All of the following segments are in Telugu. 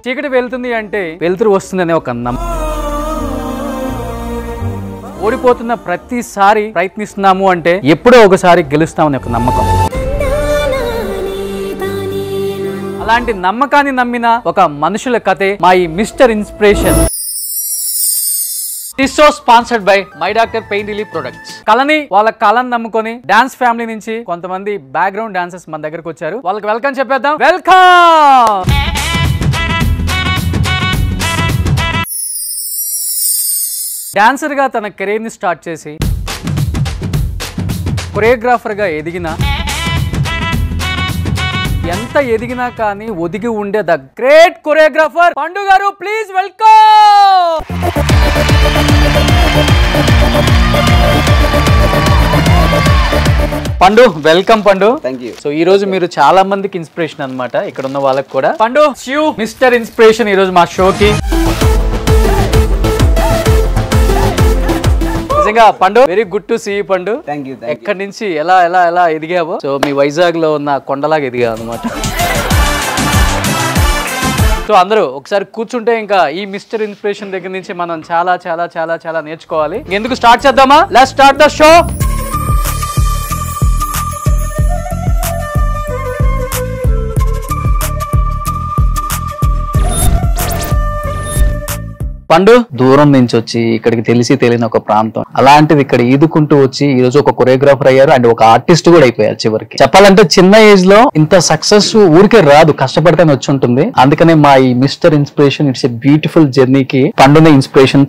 చీకటి వెళ్తుంది అంటే వెలుతురు వస్తుందనే ఒక నమ్మకం. ఓడిపోతున్న ప్రతిసారి ప్రయత్నిస్తున్నాము అంటే ఎప్పుడో ఒకసారి గెలుస్తామనే ఒక నమ్మకం. అలాంటి నమ్మకాన్ని నమ్మిన ఒక మనుషుల కథే మా ఈ mister inspiration. This show sponsored by My Doctor Pain Relief Products. కళని వాళ్ళ కళను నమ్ముకొని డాన్స్ ఫ్యామిలీ నుంచి కొంతమంది బ్యాక్గ్రౌండ్ డాన్సర్స్ మన దగ్గరకు వచ్చారు. వాళ్ళకి వెల్కమ్ చెప్పేద్దాం. వెల్కమ్. డాన్సర్ గా తన కెరీర్ ని స్టార్ట్ చేసి కొరియోగ్రాఫర్ గా ఎదిగిన, ఎంత ఎదిగినా కానీ ఒదిగి ఉండే ద గ్రేట్ కొరియోగ్రాఫర్ పండు గారు, ప్లీజ్ వెల్కమ్. పండు, వెల్కమ్ పండు. థాంక్యూ. సో ఈ రోజు మీరు చాలా మందికి ఇన్స్పిరేషన్ అన్నమాట, ఇక్కడ ఉన్న వాళ్ళకి కూడా. పండు మిస్టర్ ఇన్స్పిరేషన్ ఈ రోజు మా షోకి. నిజంగా Pandu, very good to see you Pandu. ఎక్కడి నుంచి ఎలా ఎలా ఎలా ఎదిగావో, సో మీ వైజాగ్ లో ఉన్న కొండలాగా ఎదిగావు అనమాట. సో అందరూ ఒకసారి కూర్చుంటే ఇంకా ఈ మిస్టర్ ఇన్స్పిరేషన్ దగ్గర నుంచి మనం చాలా చాలా చాలా చాలా నేర్చుకోవాలి. ఎందుకు స్టార్ట్ చేద్దామా? Let's start the show. పండు దూరం నుంచి వచ్చి ఇక్కడికి తెలియని ఒక ప్రాంతం, అలాంటిది ఇక్కడ ఈదుకుంటూ వచ్చి ఈ రోజు ఒక కొరియోగ్రాఫర్ అయ్యారు అండ్ ఒక ఆర్టిస్ట్ కూడా అయిపోయారు. చివరికి చెప్పాలంటే చిన్న ఏజ్ లో ఇంత సక్సెస్ ఊరికే రాదు, కష్టపడితేనే వచ్చి ఉంటుంది. అందుకనే మా ఈ mister inspiration, it's a beautiful జర్నీకి పండునే inspiration.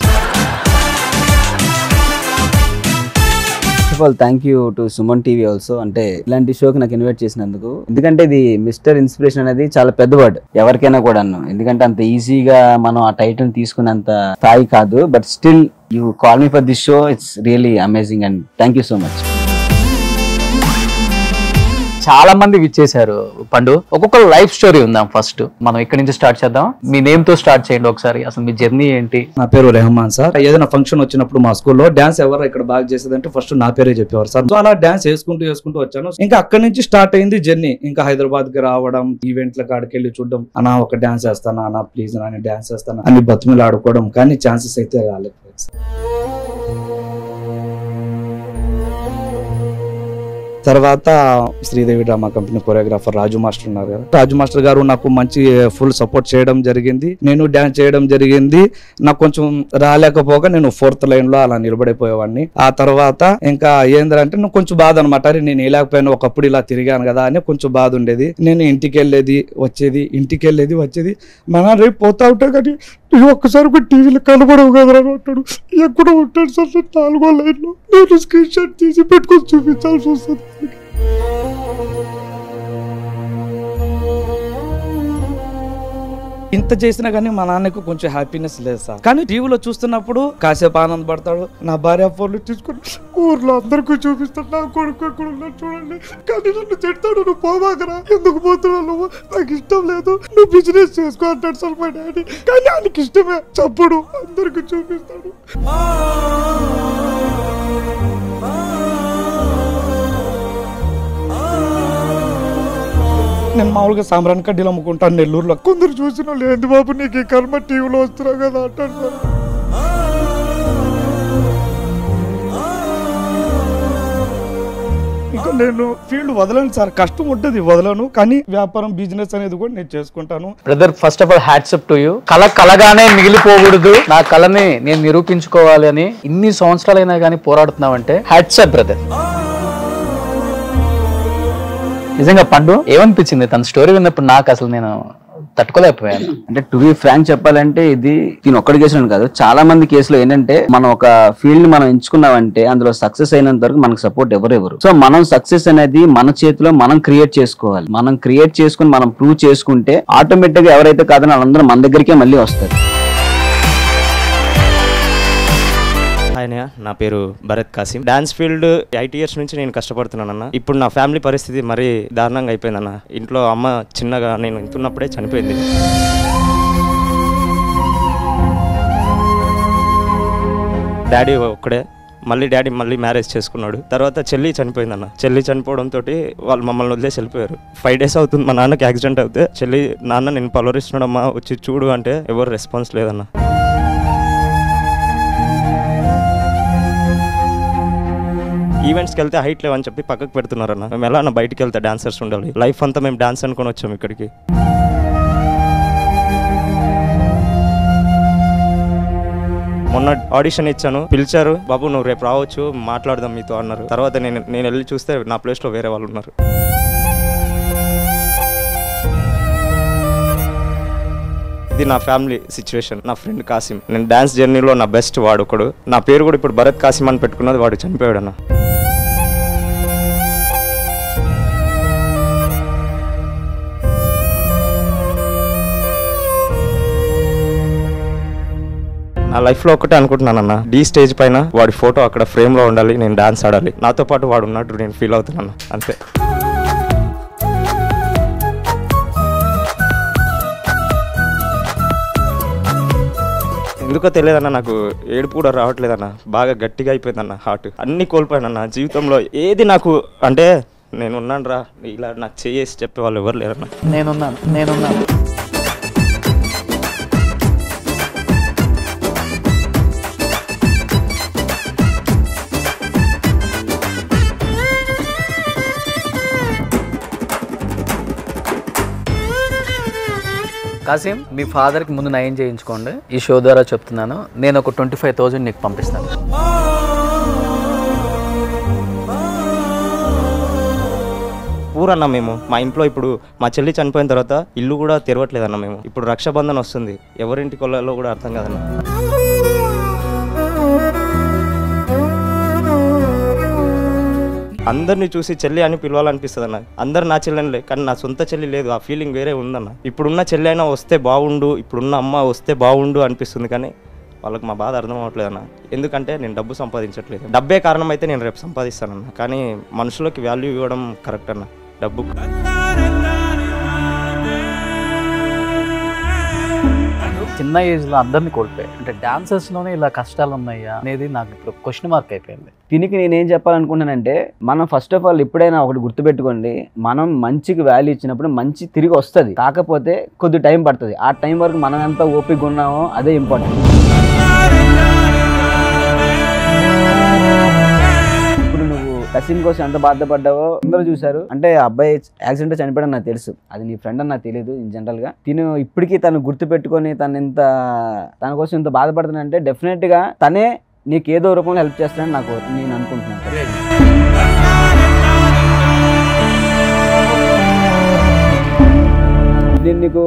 Thank you to Suman TV also, అంటే ఇలాంటి షోకి నాకు ఇన్వైట్ చేసినందుకు. ఎందుకంటే ఇది మిస్టర్ ఇన్స్పిరేషన్ అనేది చాలా పెద్ద వర్డ్ ఎవరికైనా కూడా. ఎందుకంటే అంత ఈజీగా మనం ఆ టైటిల్ తీసుకునేంత స్థాయి కాదు. But still you call me for this show. It's really amazing and thank you so much. చాలా మంది విచ్చేశారు పండు. ఒక్కొక్క లైఫ్ స్టోరీ ఉందాం. ఫస్ట్ మనం ఇక్కడి నుంచి స్టార్ట్ చేద్దాం. మీ నేమ్ తో స్టార్ట్ చేయండి ఒకసారి. అసలు మీ జర్నీ ఏంటి? నా పేరు రెహమాన్ సార్. ఏదైనా ఫంక్షన్ వచ్చినప్పుడు మా స్కూల్లో డాన్స్ ఎవరు ఇక్కడ బాగా చేసేదంటే ఫస్ట్ నా పేరే చెప్పేవారు సార్. సో అలా డాన్స్ వేసుకుంటూ వచ్చాను. ఇంకా అక్కడి నుంచి స్టార్ట్ అయింది జర్నీ. ఇంకా హైదరాబాద్ కి రావడం, ఈవెంట్ల కాడికి వెళ్ళి చూడడం, అన్నా ఒక డాన్స్ వేస్తానా అన్నా ప్లీజ్ అని డాన్స్ వేస్తాను అని బతుములు ఆడుకోవడం, కానీ ఛాన్సెస్ అయితే రాలేదు. తర్వాత శ్రీదేవి డ్రామా కంపెనీ కొరియోగ్రాఫర్ రాజు మాస్టర్ ఉన్నారు కదా, రాజు మాస్టర్ గారు నాకు మంచి ఫుల్ సపోర్ట్ చేయడం జరిగింది. నేను డాన్స్ చేయడం జరిగింది. నాకు కొంచెం రాలేకపోగా నేను 4th లైన్ లో అలా నిలబడిపోయేవాడిని. ఆ తర్వాత ఇంకా ఏంటంటే నాకు కొంచెం బాధ అనమాట. నేను వేయలేకపోయాను, ఒకప్పుడు ఇలా తిరిగాను కదా అని కొంచెం బాధ ఉండేది. నేను ఇంటికి వెళ్ళేది వచ్చేది. మన రేపు పోతా ఉంటా కానీ ఒక్కసారి కూడా టీవీలో కనబడవు కదా అంటాడు. ఎక్కడ ఉంటాడు సార్ 4వ లైన్లో. నేను స్క్రీన్ షాట్ తీసి పెట్టుకొని చూపించాల్సి వస్తుంది. ఇంత చేసినా కానీ మా నాన్నకు కొంచెం హ్యాపీనెస్ లేదు సార్. కానీ టీవీలో చూస్తున్నప్పుడు కాసేపు ఆనందపడతాడు. నా భార్య ఫోన్లు తీసుకుని ఊర్లో అందరికీ చూపిస్తాడు, నా కొడుకు ఎక్కడ ఉన్నాడు చూడండి. కానీ నన్ను తిడతాడు, నువ్వు పోవాకరా, ఎందుకు పోతున్నావు నువ్వు, నాకు ఇష్టం లేదు, నువ్వు బిజినెస్ చేసుకో అంటాడు సార్ మా డాడీ. కానీ ఆయనకి ఇష్టమే, చప్పుడు అందరికి చూపిస్తాడు. నేను మామూలుగా సాంబ్రాన్ కడ్డీలు అమ్ముకుంటాను నెల్లూరులో. కొందరు చూసిన లేదు బాబు నీకు ఈ కర్మ టీవీలో వస్తున్నావు కదా అంటారు సార్. ఇంకా నేను ఫీల్డ్ వదలను సార్, కష్టం ఉంటుంది వదలను, కానీ వ్యాపారం బిజినెస్ అనేది కూడా నేను చేసుకుంటాను. Brother, first of all hats up to you. కళగానే మిగిలిపోకూడదు, నా కళని నేను నిరూపించుకోవాలి అని ఇన్ని సంవత్సరాలైనా కానీ పోరాడుతున్నావంటే హ్యాట్స్ అప్ బ్రదర్. నిజంగా పండు ఏమనిపించింది తన స్టోరీ విన్నప్పుడు? నాకు అసలు నేను తట్టుకోలేకపోయాను. అంటే టు బి ఫ్రాంక్ చెప్పాలంటే ఇది నేను ఒక్కడి కేసులో కాదు, చాలా మంది కేసులో ఏంటంటే మనం ఒక ఫీల్డ్ మనం ఎంచుకున్నామంటే అందులో సక్సెస్ అయినంత వరకు మనకు సపోర్ట్ ఎవరెవరు. సో మనం సక్సెస్ అనేది మన చేతిలో మనం క్రియేట్ చేసుకోవాలి. మనం క్రియేట్ చేసుకుని మనం ప్రూవ్ చేసుకుంటే ఆటోమేటిక్ గా ఎవరైతే కాదని వాళ్ళందరూ మన దగ్గరికే మళ్ళీ వస్తారు. నా పేరు Bharat Kasim. Dance field 8 years నుంచి నేను కష్టపడుతున్నాను అన్న. ఇప్పుడు నా ఫ్యామిలీ పరిస్థితి మరీ దారుణంగా అయిపోయిందన్న. ఇంట్లో అమ్మ చిన్నగా నేను ఇంతున్నప్పుడే చనిపోయింది. డాడీ ఒక్కడే, మళ్ళీ డాడీ మళ్ళీ మ్యారేజ్ చేసుకున్నాడు. తర్వాత చెల్లి చనిపోయిందన్న. చెల్లి చనిపోవడంతో వాళ్ళు మమ్మల్ని వదిలేసి వెళ్ళిపోయారు. 5 days అవుతుంది మా నాన్నకి యాక్సిడెంట్ అవుతే చెల్లి నాన్న నేను పలవరిస్తున్నాడమ్మా వచ్చి చూడు అంటే ఎవరు రెస్పాన్స్ లేదన్న. ఈవెంట్స్కి వెళ్తే హైట్ లేవని చెప్పి పక్కకు పెడుతున్నారన్న. మేము ఎలా అన్న బయటికి వెళ్తే డాన్సర్స్ ఉండాలి, లైఫ్ అంతా మేము డాన్స్ అనుకుని వచ్చాము ఇక్కడికి. మొన్న ఆడిషన్ ఇచ్చాను, పిలిచారు, బాబు నువ్వు రేపు రావచ్చు మాట్లాడదాం మీతో అన్నారు. తర్వాత నేను వెళ్ళి చూస్తే నా ప్లేస్లో వేరే వాళ్ళు ఉన్నారు. ఇది నా ఫ్యామిలీ సిచ్యువేషన్. నా ఫ్రెండ్ కాసిం, నేను డాన్స్ జర్నీలో నా బెస్ట్ వాడు ఒకడు. నా పేరు కూడా ఇప్పుడు భరత్ కాసిం అని పెట్టుకున్నది, వాడు చనిపోయాడు అన్న. నా లైఫ్లో ఒకటే అనుకుంటున్నానన్న, డీ స్టేజ్ పైన వాడి ఫోటో అక్కడ ఫ్రేమ్లో ఉండాలి, నేను డాన్స్ ఆడాలి, నాతో పాటు వాడు ఉన్నట్టు నేను ఫీల్ అవుతున్నాను అంతే. ఎందుకో తెలియదన్న, నాకు ఏడుపు కూడా రావట్లేదన్న. బాగా గట్టిగా అయిపోయిందన్న హార్ట్. అన్నీ కోల్పోయానన్న జీవితంలో. ఏది నాకు అంటే నేనున్నాను రా, ఇలా నాకు చేసి చెప్పే వాళ్ళు ఎవరు లేరన్న. నేనున్నాను. కాసిం, మీ ఫాదర్కి ముందు నయం చేయించుకోండి. ఈ షో ద్వారా చెప్తున్నాను, నేను ఒక 25,000 నీకు పంపిస్తాను. పూరన్న మేము మా ఇంట్లో ఇప్పుడు మా చెల్లి చనిపోయిన తర్వాత ఇల్లు కూడా తెరవట్లేదన్న. మేము ఇప్పుడు రక్షాబంధన్ వస్తుంది, ఎవరింటికి వెళ్ళాలో కూడా అర్థం కాదన్న. అందరినీ చూసి చెల్లి అని పిలవాలనిపిస్తుంది అన్న. అందరు నా చెల్లెనిలే, కానీ నా సొంత చెల్లి లేదు. ఆ ఫీలింగ్ వేరే ఉందన్న. ఇప్పుడున్న చెల్లి అయినా వస్తే బాగుండు, ఇప్పుడున్న అమ్మ వస్తే బాగుండు అనిపిస్తుంది, కానీ వాళ్ళకి మా బాధ అర్థం అవ్వట్లేదన్న. ఎందుకంటే నేను డబ్బు సంపాదించట్లేదు. డబ్బే కారణం అయితే నేను రేపు సంపాదిస్తానన్న, కానీ మనుషులకి వాల్యూ ఇవ్వడం కరెక్ట్ అన్న. డబ్బు చిన్న ఏజ్లో అందరినీ కోల్పోయాయి. అంటే డాన్సర్స్లోనే ఇలా కష్టాలు ఉన్నాయా అనేది నాకు ఇప్పుడు క్వశ్చన్ మార్క్ అయిపోయింది. దీనికి నేనేం చెప్పాలనుకుంటున్నానంటే, మనం ఫస్ట్ ఆఫ్ ఆల్ ఎప్పుడైనా ఒకటి గుర్తుపెట్టుకోండి, మనం మంచికి వాల్యూ ఇచ్చినప్పుడు మంచి తిరిగి వస్తుంది. కాకపోతే కొద్ది టైం పడుతుంది. ఆ టైం వరకు మనం ఎంత ఓపిక ఉన్నామో అదే ఇంపార్టెంట్. ఇప్పుడు నువ్వు కసిం కోసం ఎంత బాధపడ్డావో అందరూ చూసారు. అంటే అబ్బాయి యాక్సిడెంట్ చనిపోయాడని నాకు తెలుసు, అది నీ ఫ్రెండ్ అని నాకు తెలియదు. ఇన్ జనరల్ గా తిను ఇప్పటికీ తను గుర్తుపెట్టుకొని తన కోసం ఇంత బాధపడుతున్నానంటే డెఫినెట్ గా తనే నీకు ఏదో రూపంలో హెల్ప్ చేస్తానని నేను అనుకుంటున్నాను. నేను నీకు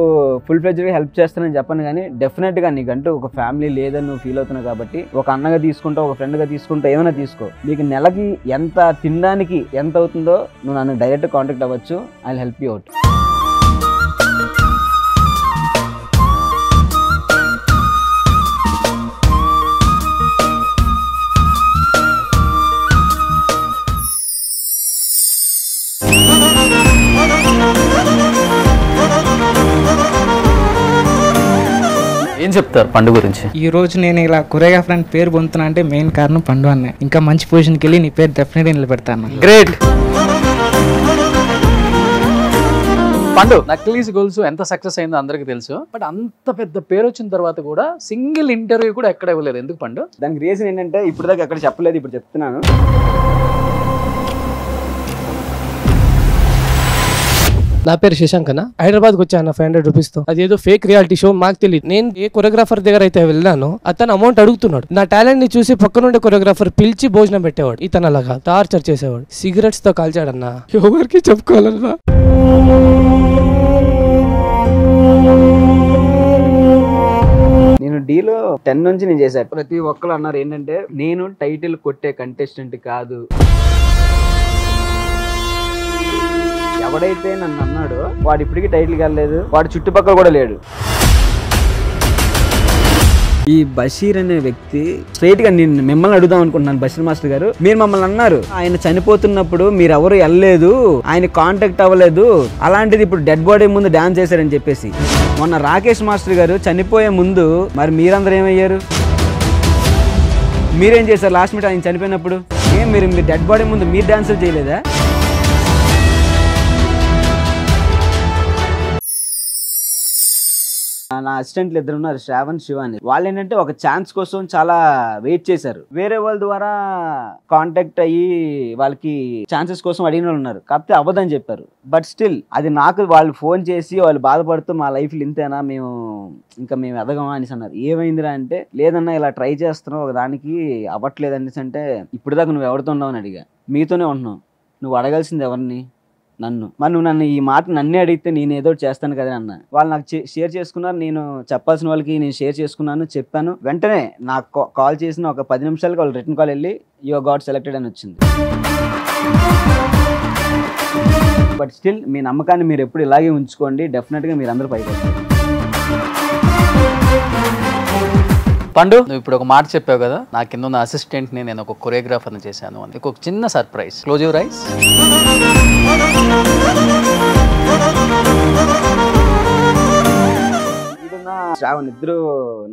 ఫుల్ ఫ్లెడ్జ్గా హెల్ప్ చేస్తానని చెప్పను, కానీ డెఫినెట్గా నీకంటూ ఒక ఫ్యామిలీ లేదని నువ్వు ఫీల్ అవుతున్నావు కాబట్టి ఒక అన్నగా తీసుకుంటావు, ఒక ఫ్రెండ్గా తీసుకుంటావు, ఏమైనా తీసుకో. నీకు నెలకి ఎంత తినడానికి ఎంత అవుతుందో నువ్వు నన్ను డైరెక్ట్ కాంటాక్ట్ అవ్వచ్చు. I will help you out. ఏం చెప్తారు పండు గురించి? ఈ రోజు నేను ఇలా కొరియోగ్రాఫర్ అని పేరు పొందుతున్నా అంటే మెయిన్ కారణం పండు అన్న. ఇంకా మంచి పొజిషన్కి వెళ్ళి నీ పేరు డెఫినెట్గా నిలబెడతాను. గ్రేట్ పండు. నక్లీస్ గోల్స్ ఎంత సక్సెస్ అయిందో అందరికీ తెలుసు, బట్ అంత పెద్ద పేరు వచ్చిన తర్వాత కూడా సింగిల్ ఇంటర్వ్యూ కూడా ఎక్కడ ఇవ్వలేదు. ఎందుకు పండు? దానికి రీజన్ ఏంటంటే ఇప్పుడు దాకా ఎక్కడ చెప్పలేదు, ఇప్పుడు చెప్తున్నాను. నా పేరు శశాంక్ అన్న. హైదరాబాద్కి వచ్చాను 500 రూపీస్తో. అదేదో ఫేక్ రియాలిటీ షో, మాకు తెలియదు. నేను ఏ కొరియోగ్రాఫర్ దగ్గర అయితే వెళ్ళానో అతను అమౌంట్ అడుగుతున్నాడు. నా టాలెంట్ ని చూసి పక్కనుండే కొరియోగ్రాఫర్ పిలిచి భోజనం పెట్టేవాడు. ఇతను అలాగా టార్చర్ చేసేవాడు. సిగరెట్స్ తో కాల్చాడన్నా. ఎవరికి చెప్పుకోవాలన్నా. నేను డీలో 10 నుంచి నేను చేశాను. ప్రతి ఒక్కరు అన్నారు ఏంటంటే నేను టైటిల్ కొట్టే కంటెస్టెంట్ కాదు. ఎవడైతే నన్ను అన్నాడో వాడు ఇప్పటికీ టైటిల్ కాలేదు, వాడు చుట్టుపక్కల కూడా లేడు. ఈ బషీర్ అనే వ్యక్తి స్ట్రైట్ గా నేను మిమ్మల్ని అడుగుదాం అనుకుంటున్నాను. బషీర్ మాస్టర్ గారు, మీరు మమ్మల్ని అన్నారు ఆయన చనిపోతున్నప్పుడు మీరు ఎవరు వెళ్ళలేదు, ఆయన కాంటాక్ట్ అవ్వలేదు, అలాంటిది ఇప్పుడు డెడ్ బాడీ ముందు డాన్స్ చేశారని చెప్పేసి. మొన్న రాకేష్ మాస్టర్ గారు చనిపోయే ముందు మరి మీరందరూ ఏమయ్యారు? మీరేం చేశారు లాస్ట్ మినిట్ ఆయన చనిపోయినప్పుడు? ఏం మీరు డెడ్ బాడీ ముందు మీరు డాన్సులు చేయలేదా? నా అసిస్టెంట్లు ఇద్దరు ఉన్నారు, శ్రావణ్, శివాని. వాళ్ళు ఏంటంటే ఒక ఛాన్స్ కోసం చాలా వెయిట్ చేశారు. వేరే వాళ్ళ ద్వారా కాంటాక్ట్ అయ్యి వాళ్ళకి ఛాన్సెస్ కోసం అడిగిన వాళ్ళు ఉన్నారు, కాకపోతే అవ్వదని చెప్పారు. బట్ స్టిల్ అది నాకు వాళ్ళు ఫోన్ చేసి వాళ్ళు బాధపడుతూ మా లైఫ్లో ఇంతేనా, మేము ఎదగమా అనేసి అన్నారు. ఏమైందిరా అంటే, లేదన్నా ఇలా ట్రై చేస్తున్నావు ఒక దానికి అవ్వట్లేదు అనేసి అంటే, ఇప్పుడు దాకా నువ్వు ఎవరితో ఉన్నావు అని అడిగా. మీతోనే ఉంటున్నావు, నువ్వు అడగాల్సింది ఎవరిని? నన్ను. మరి నువ్వు నన్ను ఈ మాట నన్నే అడిగితే నేను ఏదో చేస్తాను కదా అన్న. వాళ్ళు నాకు షేర్ చేసుకున్నారు, నేను చెప్పాల్సిన వాళ్ళకి నేను షేర్ చేసుకున్నాను, చెప్పాను. వెంటనే నాకు కాల్ చేసిన ఒక 10 నిమిషాలకి వాళ్ళు రిటర్న్ కాల్ వెళ్ళి యు గాట్ సెలెక్టెడ్ అని వచ్చింది. బట్ స్టిల్ మీ నమ్మకాన్ని మీరు ఎప్పుడు ఇలాగే ఉంచుకోండి, డెఫినెట్గా మీరు అందరూ పైకి వస్తారు. పండు, నువ్వు ఇప్పుడు ఒక మాట చెప్పావు కదా, నా కింద ఉన్న అసిస్టెంట్ ని నేను ఒక కొరియోగ్రాఫర్ని చేశాను అని. ఒక చిన్న surprise. Close your eyes. Shravan ఇద్దరు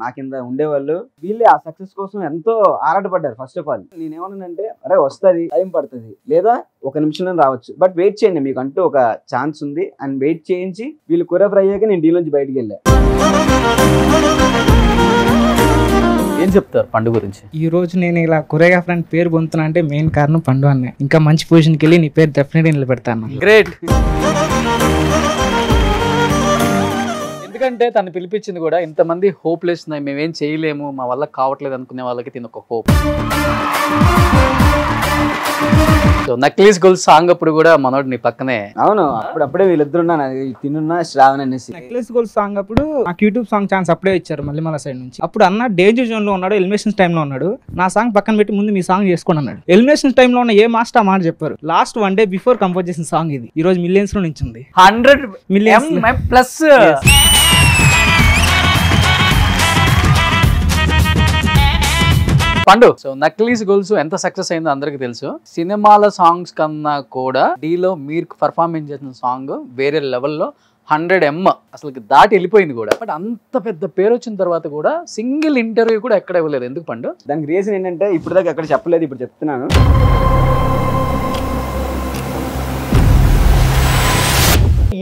నా కింద ఉండేవాళ్ళు. వీళ్ళే ఆ సక్సెస్ కోసం ఎంతో ఆరాటపడ్డారు. ఫస్ట్ ఆఫ్ ఆల్ నేనేమన్నానంటే, అరే వస్తుంది, టైం పడుతుంది, లేదా ఒక నిమిషంలో రావచ్చు, బట్ వెయిట్ చేయండి, మీకు అంటూ ఒక ఛాన్స్ ఉంది అని వెయిట్ చేయించి వీళ్ళు కొరియోగ్రాఫర్ అయ్యాక నేను డీల్ నుంచి బయటకు వెళ్ళా. ఏం చెప్తారు పండు గురించి? ఈ రోజు నేను ఇలా కొరియోగ్రాఫర్ అని పేరు పొందుతున్నా అంటే మెయిన్ కారణం పండు అన్న. ఇంకా మంచి పొజిషన్కి వెళ్ళి నీ పేరు డెఫినెట్గా నిలబెడతాను. గ్రేట్. ఎందుకంటే తను పిలిపించింది కూడా ఇంతమంది హోప్లెస్, మేమేం చేయలేము, మా వల్ల కావట్లేదు అనుకునే వాళ్ళకి తిన ఒక hope. So necklace gold song అప్పుడు కూడా మనోడు నీ పక్కనే. అవును, అప్పుడప్పుడే వీళ్ళిద్దరు తినున్నా శ్రావణ్ అనేసి. నెక్లెస్ గోల్డ్ సాంగ్ అప్పుడు నాకు యూట్యూబ్ సాంగ్ ఛాన్స్ అప్పుడే ఇచ్చారు మళ్ళీ సైడ్ నుంచి. అప్పుడు అన్న డేంజర్ జోన్ లో ఉన్నాడు, ఎలిమినేషన్స్ టైమ్ లో ఉన్నాడు. నా సాంగ్ పక్కన పెట్టి ముందు మీ సాంగ్ చేసుకోండి అన్నాడు. ఎలిమినేషన్స్ టైమ్ లో ఉన్న ఏ మాస్టర్ ఆ మాట చెప్పారు. లాస్ట్ 1 day బిఫోర్ కంపోజ్ చేసిన సాంగ్ ఇది. ఈ రోజు మిలియన్స్ లో నుంచి ఉంది, 100 million ప్లస్. పండు, సో నక్లీస్ గోల్స్ ఎంత సక్సెస్ అయిందో అందరికి తెలుసు. సినిమాల సాంగ్స్ కన్నా కూడా డీలో మీరు పర్ఫార్మెన్స్ చేసిన సాంగ్ వేరే లెవెల్లో 100M అసలు దాటి వెళ్ళిపోయింది కూడా. బట్ అంత పెద్ద పేరు వచ్చిన తర్వాత కూడా సింగిల్ ఇంటర్వ్యూ కూడా ఎక్కడ ఇవ్వలేదు. ఎందుకు పండు? దానికి రీజన్ ఏంటంటే, ఇప్పుడు దాకా ఎక్కడ చెప్పలేదు, ఇప్పుడు చెప్తున్నాను.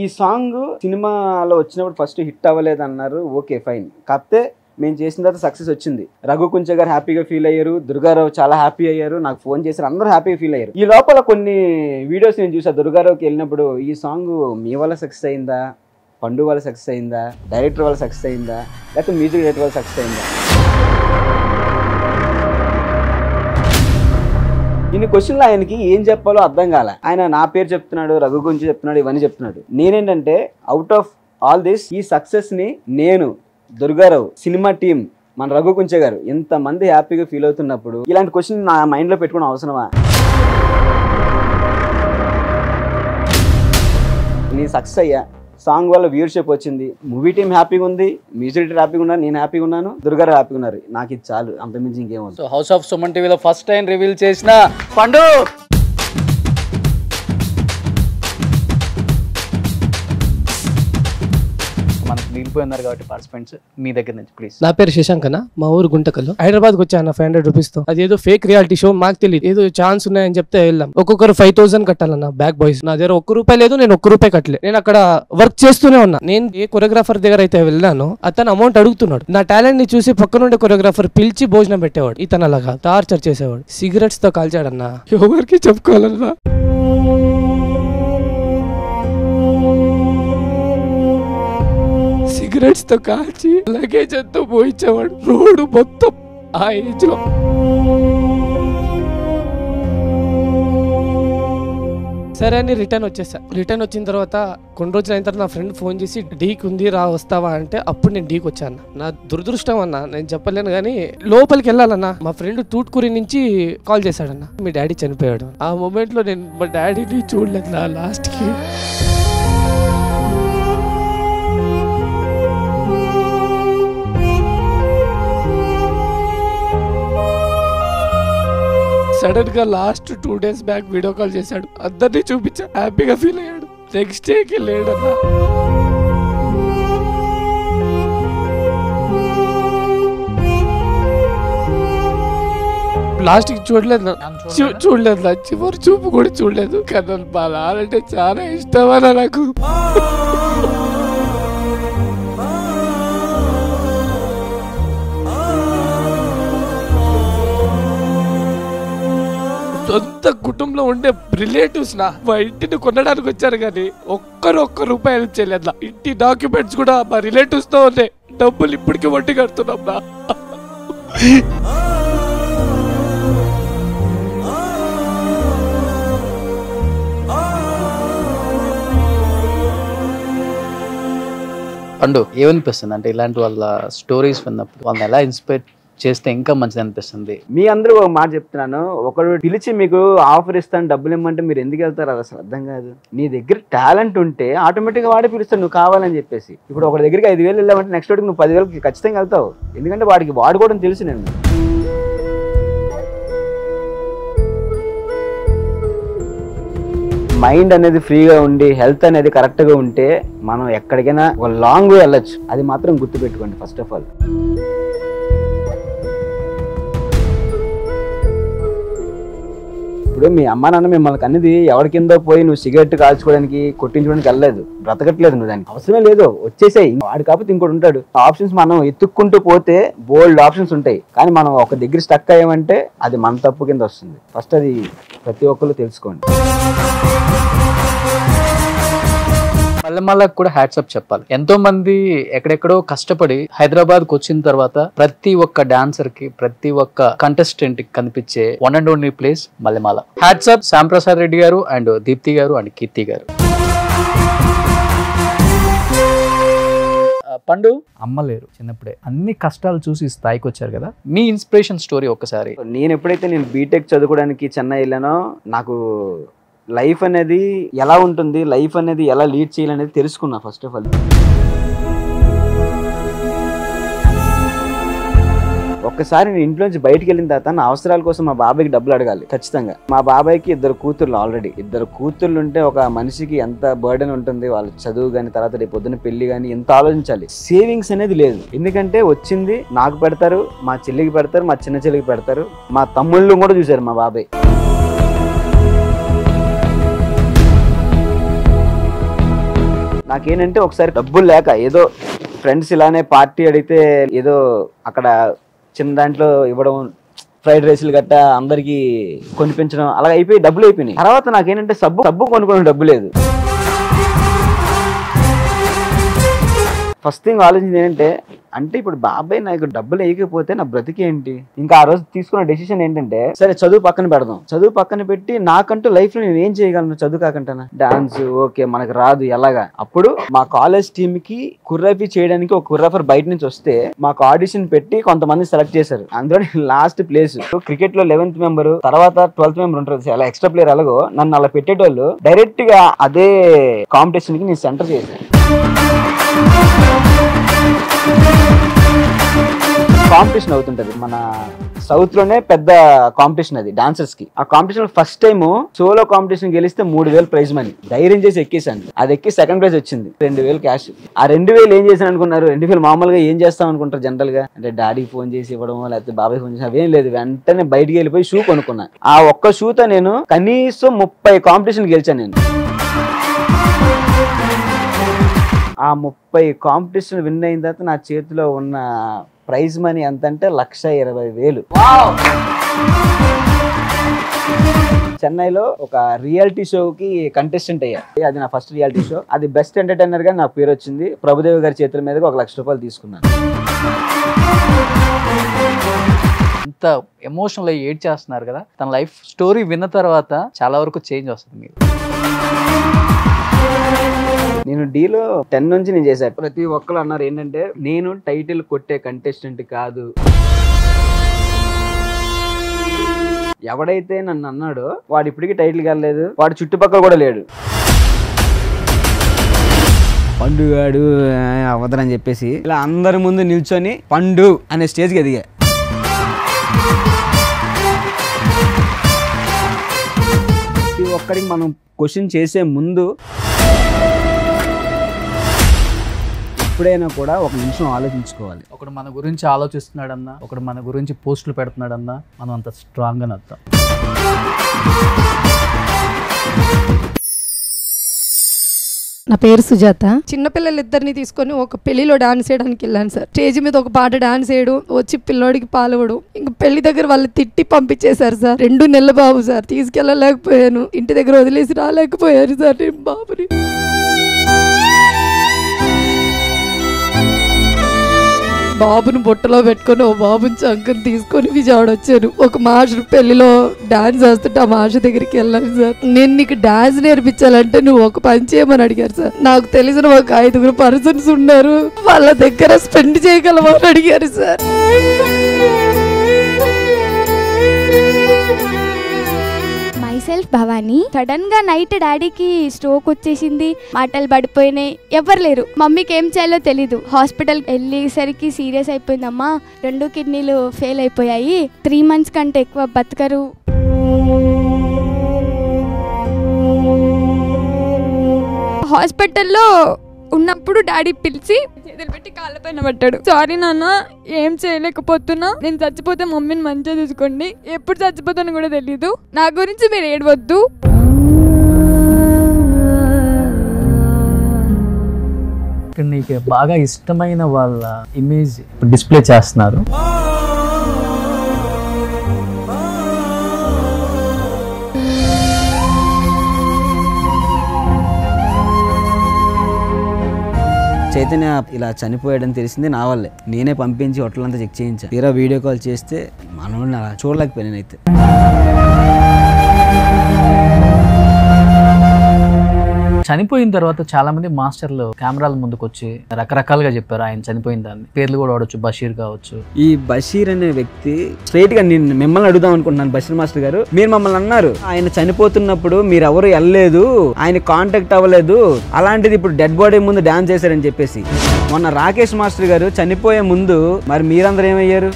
ఈ సాంగ్ సినిమాలో వచ్చినప్పుడు ఫస్ట్ హిట్ అవ్వలేదు అన్నారు, ఓకే ఫైన్. కాకపోతే మేము చేసిన తర్వాత సక్సెస్ వచ్చింది. రఘు కుంచ గారు హ్యాపీగా ఫీల్ అయ్యారు, దుర్గారావు చాలా హ్యాపీ అయ్యారు, నాకు ఫోన్ చేశారు, అందరూ హ్యాపీగా ఫీల్ అయ్యారు. ఈ లోపల కొన్ని వీడియోస్ నేను చూసా. దుర్గారావుకి వెళ్ళినప్పుడు ఈ సాంగ్ మీ వల్ల సక్సెస్ అయిందా, పండు వల్ల సక్సెస్ అయిందా, డైరెక్టర్ వల్ల సక్సెస్ అయిందా, లేకపోతే మ్యూజిక్ డైరెక్టర్ వల్ల సక్సెస్ అయిందా? ఇన్ని క్వశ్చన్లు ఆయనకి ఏం చెప్పాలో అర్థం కాలే. ఆయన నా పేరు చెప్తున్నాడు, రఘు గురించి చెప్తున్నాడు, ఇవన్నీ చెప్తున్నాడు. నేనేంటంటే అవుట్ ఆఫ్ ఆల్ దిస్ ఈ సక్సెస్ ని నేను, దుర్గారావు, సినిమా టీం, మన రఘు కుంచే గారు ఇంతమంది హ్యాపీగా ఫీల్ అవుతున్నప్పుడు ఇలాంటి క్వశ్చన్ నా మైండ్ లో పెట్టుకునే అవసరమా? నేను సక్సెస్ అయ్యా, సాంగ్ వల్ల వ్యూవర్షిప్ వచ్చింది, మూవీ టీం హ్యాపీగా ఉంది, మ్యూజిక్ డైరెక్టర్ హ్యాపీగా ఉన్నారు, నేను హ్యాపీగా ఉన్నాను, దుర్గారావు హ్యాపీగా ఉన్నారు. నాకు ఇది చాలు, అంతమించి ఇంకేమవుతుంది. సో హౌస్ ఆఫ్ సుమన్ టీవీలో ఫస్ట్ టైం రివీల్ చేసిన పండు. మనకు నిలిపోయినారు కాబట్టి పార్టిసిపెంట్స్, మీ దగ్గర నుంచి ప్లీజ్. నా పేరు శశాంక్ అన్న, మా ఊరు గుంటకల్లో. హైదరాబాద్కి వచ్చాను 500 రూపీస్ తో. అది ఏదో ఫేక్ రియాలిటీ షో, మాకు తెలియదు. ఏదో ఛాన్స్ ఉన్నాయని చెప్తే వెళ్ళాం. ఒక్కొక్కరు 5000 కట్టాలన్న బ్యాక్ బాయ్స్. నా దగ్గర ₹1 లేదు, నేను ₹1 కట్టలే. నేను అక్కడ వర్క్ చేస్తూనే ఉన్నా. నేను ఏ కొరియోగ్రాఫర్ దగ్గర అయితే వెళ్ళానో అతను అమౌంట్ అడుగుతున్నాడు. నా టాలెంట్ ని చూసి పక్కనుండే కొరియోగ్రాఫర్ పిలిచి భోజనం పెట్టేవాడు. ఇతను అలాగా టార్చర్ చేసేవాడు. సిగరెట్స్ తో కాల్చాడన్నా. ఎవరికి చెప్పుకోవాలన్నా. సిగరెట్స్ తో కాల్చి లగేజ్ అంతా పోయించేవాడు రోడ్డు మొత్తం ఆ ఏజ్ లో. సరే అని రిటర్న్ వచ్చేసా. రిటర్న్ వచ్చిన తర్వాత కొన్ని రోజులు అయిన తర్వాత నా ఫ్రెండ్ ఫోన్ చేసి డీకి ఉంది రా వస్తావా అంటే అప్పుడు నేను డీకి వచ్చాను. నా దురదృష్టం అన్న, నేను చెప్పలేను కానీ లోపలికి వెళ్ళాలన్నా. మా ఫ్రెండ్ తూట్కూరి నుంచి కాల్ చేశాడన్న, మీ డాడీ చనిపోయాడు. ఆ మూమెంట్ లో నేను మా డాడీని చూడలేదు నా లాస్ట్ కి. సడన్ గా last 2 days back video call చేశాడు. అందరినీ చూపించా, హ్యాపీగా ఫీల్ అయ్యాడు. నెక్స్ట్ డేకి లేడన్నా. లాస్ట్ కి చూడలేదు చూడలేదు నా చివరి చూపు కూడా చూడలేదు కానీ మా నాన్న అంటే చాలా ఇష్టమన్నా నాకు. సొంత కుటుంబంలో ఉండే రిలేటివ్స్ మా ఇంటిని కొనడానికి వచ్చారు కానీ ఒక్క రూపాయి హెల్ప్ చేయలేదు. ఇంటి డాక్యుమెంట్స్ కూడా మా రిలేటివ్స్ తో ఉన్నాయి. డబ్బులు ఇప్పటికీ వడ్డీ కడుతున్నాం నా. పండు ఏమనిపిస్తుంది అంటే ఇలాంటి వాళ్ళ స్టోరీస్ విన్నప్పుడు వాళ్ళని ఎలా ఇన్స్పైర్ చేస్తే ఇంకా మంచిది అనిపిస్తుంది? మీ అందరూ ఒక మాట చెప్తున్నాను, ఒకడు పిలిచి మీకు ఆఫర్ ఇస్తాను డబ్బులు ఇమ్మంటే మీరు ఎందుకు వెళ్తారు? అది అసలు అర్థం కాదు. నీ దగ్గర టాలెంట్ ఉంటే ఆటోమేటిక్గా వాడే పిలుస్తాడు నువ్వు కావాలని చెప్పేసి. ఇప్పుడు ఒకటి దగ్గరికి 5,000 వెళ్ళామంటే నెక్స్ట్ వాడికి నువ్వు 10,000కి ఖచ్చితంగా వెళ్తావు. ఎందుకంటే వాడికి వాడుకోవడం తెలుసు. నేను మైండ్ అనేది ఫ్రీగా ఉండి హెల్త్ అనేది కరెక్ట్గా ఉంటే మనం ఎక్కడికైనా ఒక లాంగ్ వే వెళ్ళొచ్చు. అది మాత్రం గుర్తుపెట్టుకోండి ఫస్ట్ ఆఫ్ ఆల్. ఇప్పుడు మీ అమ్మ నాన్న మిమ్మల్ని అనేది ఎవరి కింద పోయి నువ్వు సిగరెట్ కాల్చుకోవడానికి కొట్టించుకోవడానికి వెళ్ళలేదు, బ్రతకట్లేదు. నువ్వు దానికి అవసరమే లేదు, వచ్చేసాయి. వాడు కాకపోతే ఇంకోటి ఉంటాడు. ఆప్షన్స్ మనం ఎత్తుక్కుంటూ పోతే బోల్డ్ ఆప్షన్స్ ఉంటాయి. కానీ మనం ఒక దగ్గర స్టక్ అయ్యామంటే అది మన తప్పు కింద వస్తుంది. ఫస్ట్ అది ప్రతి ఒక్కరు తెలుసుకోండి. మళ్ళీ కూడా హ్యాట్సప్ చెప్పాలి. ఎంతో మంది ఎక్కడెక్కడో కష్టపడి హైదరాబాద్కి వచ్చిన తర్వాత ప్రతి ఒక్క డాన్సర్ కి ప్రతి ఒక్క కంటెస్టెంట్ కి కనిపించే one and only place Mallemala. Hats off Shyam Prasad Reddy గారు అండ్ దీప్తి గారు అండ్ కీర్తి గారు. పండు అమ్మలేరు, చిన్నప్పుడే అన్ని కష్టాలు చూసి స్థాయికి వచ్చారు కదా. మీ ఇన్స్పిరేషన్ స్టోరీ ఒక్కసారి. నేను ఎప్పుడైతే బీటెక్ చదువుకోవడానికి చెన్నై వెళ్ళానో నాకు లైఫ్ అనేది ఎలా ఉంటుంది, లైఫ్ అనేది ఎలా లీడ్ చేయాలనేది తెలుసుకున్నా ఫస్ట్ ఆఫ్ ఆల్. ఒక్కసారి నేను ఇంట్లోంచి బయటకు వెళ్ళిన తర్వాత నా అవసరాల కోసం మా బాబాయ్కి డబ్బులు అడగాలి ఖచ్చితంగా. మా బాబాయ్కి 2 కూతుర్లు, ఆల్రెడీ 2 కూతుర్లు ఉంటే ఒక మనిషికి ఎంత బర్డెన్ ఉంటుంది. వాళ్ళ చదువు కానీ తర్వాత రేపు పొద్దున్న పెళ్లి కానీ ఎంత ఆలోచించాలి. సేవింగ్స్ అనేది లేదు. ఎందుకంటే వచ్చింది నాకు పెడతారు, మా చెల్లికి పెడతారు, మా చిన్న చెల్లికి పెడతారు, మా తమ్ముళ్ళు కూడా చూశారు మా బాబాయ్. నాకేంటంటే ఒకసారి డబ్బులు లేక ఏదో ఫ్రెండ్స్ ఇలానే పార్టీ అడిగితే ఏదో అక్కడ చిన్న దాంట్లో ఇవ్వడం, ఫ్రైడ్ రైస్లు గట్ట అందరికి కొనిపించడం అలా అయిపోయి డబ్బులు అయిపోయినాయి. తర్వాత నాకేంటంటే సబ్బు కొనుక్కోవడం డబ్బు లేదు. ఫస్ట్ థింగ్ ఆలోచించింది ఏంటంటే ఇప్పుడు బాబాయ్ నాకు డబ్బులు వేయకపోతే నా బ్రతికేంటి. ఇంకా ఆ రోజు తీసుకున్న డెసిషన్ ఏంటంటే సరే చదువు పక్కన పెడదాం. చదువు పక్కన పెట్టి నాకంటూ లైఫ్ లో నేను ఏం చేయగలను చదువు కాకుండా. డాన్స్ ఓకే మనకు రాదు ఎలాగా. అప్పుడు మా కాలేజ్ టీమ్ కి కొరియోగ్రఫీ చేయడానికి ఒక కొరియోగ్రాఫర్ బయట నుంచి వస్తే మాకు ఆడిషన్ పెట్టి కొంతమంది సెలెక్ట్ చేశారు. అందులో లాస్ట్ ప్లేస్. క్రికెట్ లో 11th మెంబర్ తర్వాత 12th మెంబర్ ఉంటుంది, అలా ఎక్స్ట్రా ప్లేయర్. అలాగో నన్ను అలా పెట్టేటోళ్ళు డైరెక్ట్ గా అదే కాంపిటీషన్ కి నేను సెంటర్ చేశాను. కాంపిటీషన్ అవుతుంటది మన సౌత్ లోనే పెద్ద కాంపిటీషన్ అది డాన్సర్స్ కి. ఆ competition first time solo competition గెలిస్తే 3,000 ప్రైజ్ మనీ. ధైర్యం చేసి ఎక్కేసాను. అది ఎక్కి సెకండ్ ప్రైజ్ వచ్చింది 2,000 క్యాష్. ఆ 2,000 ఏం చేశాను అనుకున్నారు? 2,000 మామూలుగా ఏం చేస్తాం అనుకుంటారు జనరల్ గా, అంటే డాడీకి ఫోన్ చేసి ఇవ్వడం లేకపోతే బాబాయ్ ఫోన్ చేసి, అవేం లేదు. వెంటనే బయటికి వెళ్ళిపోయి షూ కొనుక్కున్నా. ఆ ఒక్క షూతో నేను కనీసం 30 కాంపిటీషన్ గెలిచాను నేను. ఆ 30 కాంపిటీషన్ విన్ అయిన తర్వాత నా చేతిలో ఉన్న ప్రైజ్ మనీ ఎంత అంటే 1,20,000. చెన్నైలో ఒక రియాలిటీ షోకి కంటెస్టెంట్ అయ్యా. అది నా ఫస్ట్ రియాలిటీ షో. అది బెస్ట్ ఎంటర్టైనర్ గా నాకు పేరు వచ్చింది. ప్రభుదేవ్ గారి చేతుల మీదగా 1,00,000 రూపాయలు తీసుకున్నాను. ఇంత ఎమోషనల్ అయ్యి ఏడ్ చేస్తున్నారు కదా. తన లైఫ్ స్టోరీ విన్న తర్వాత చాలా వరకు చేంజ్ వస్తుంది మీకు. నేను డీలో 10 నుంచి నేను చేశాను. ప్రతి ఒక్కరు అన్నారు ఏంటంటే నేను టైటిల్ కొట్టే కంటెస్టెంట్ కాదు. ఎవడైతే నన్ను అన్నాడో వాడు ఇప్పటికీ టైటిల్ కాలేదు, వాడు చుట్టుపక్కల కూడా లేడు. పండు గాడు అవదరని చెప్పేసి ఇలా అందరి ముందు నిల్చొని పండు అనే స్టేజ్కి ఎదిగా. ప్రతి ఒక్కరికి మనం క్వశ్చన్ చేసే ముందు ఎప్పుడైనా కూడా ఒక నిమిషం ఆలోచించుకోవాలి. ఒకడు మన గురించి ఆలోచిస్తున్నాడన్నా, ఒకడు మన గురించి పోస్టులు పెడుతున్నాడన్నా మనం అంత స్ట్రాంగ్ అని అర్థం. నా పేరు సుజాత. చిన్నపిల్లలిద్దరిని తీసుకొని ఒక పెళ్లిలో డాన్స్ చేయడానికి వెళ్ళాను సార్. స్టేజ్ మీద ఒక పాట డాన్స్ చేయడం, వచ్చి పిల్లోడికి పాలవడం, ఇంకా పెళ్లి దగ్గర వాళ్ళు తిట్టి పంపించేశారు సార్. 2 నెలల బాబు సార్, తీసుకెళ్ళలేకపోయాను, ఇంటి దగ్గర వదిలేసి రాలేకపోయాను సార్ నేను బాబుని. బాబుని బుట్టలో పెట్టుకొని ఓ బాబుని చంకని తీసుకొని విజయవాడ వచ్చాను. ఒక మాస్టర్ పెళ్లిలో డాన్స్ వేస్తుంటే ఆ మాస్టర్ దగ్గరికి వెళ్ళాను సార్. నేను నీకు డాన్స్ నేర్పించాలంటే నువ్వు ఒక పని చేయమని అడిగారు సార్. నాకు తెలిసిన ఒక 5 పర్సన్స్ ఉన్నారు, వాళ్ళ దగ్గర స్పెండ్ చేయగలమా అని అడిగారు సార్. మైసెల్ఫ్ భవానీ. సడన్ గా నైట్ డాడీకి స్ట్రోక్ వచ్చేసింది, మాటలు పడిపోయినాయి, ఎవరు లేరు. మమ్మీకి ఏం చేయాలో తెలీదు. హాస్పిటల్ వెళ్ళేసరికి సీరియస్ అయిపోయిందమ్మా, 2 కిడ్నీలు ఫెయిల్ అయిపోయాయి, 3 months కంటే ఎక్కువ బతకరు. హాస్పిటల్లో ఉన్నప్పుడు డాడీ పిలిచి చేతులు పెట్టి కాళ్ళపైన పట్టాడు. సారీ నాన్న, ఏం చేయలేకపోతున్నా, నేను చచ్చిపోతే మమ్మీని మంచిగా చూసుకోండి, ఎప్పుడు చచ్చిపోతాను కూడా తెలీదు, నా గురించి మీరు ఏడవద్దు. ఇక్కడ నీకు బాగా ఇష్టమైన వాళ్ళ ఇమేజ్ డిస్ప్లే చేస్తున్నారు. చైతన్య ఇలా చనిపోయాడని తెలిసింది నా వల్లే. నేనే పంపించి హోటల్ చెక్ చేయించా. తీరా వీడియో కాల్ చేస్తే మనోడిని అలా చూడలేకపోయాను నేనైతే. చనిపోయిన తర్వాత చాలా మంది మాస్టర్లు కెమెరాల ముందుకు వచ్చి రకరకాలుగా చెప్పారు ఆయన చనిపోయిన దాన్ని. పేర్లు కూడా వాడవచ్చు, బషీర్ కావచ్చు. ఈ బషీర్ అనే వ్యక్తి స్ట్రైట్ గా నేను మిమ్మల్ని అడుగుదాం అనుకుంటున్నాను. బషీర్ మాస్టర్ గారు, మీరు మమ్మల్ని అన్నారు ఆయన చనిపోతున్నప్పుడు మీరు ఎవరు వెళ్ళలేదు, ఆయన కాంటాక్ట్ అవ్వలేదు, అలాంటిది ఇప్పుడు డెడ్ బాడీ ముందు డాన్స్ చేశారని చెప్పేసి. మొన్న రాకేష్ మాస్టర్ గారు చనిపోయే ముందు మరి మీరందరూ ఏమయ్యారు?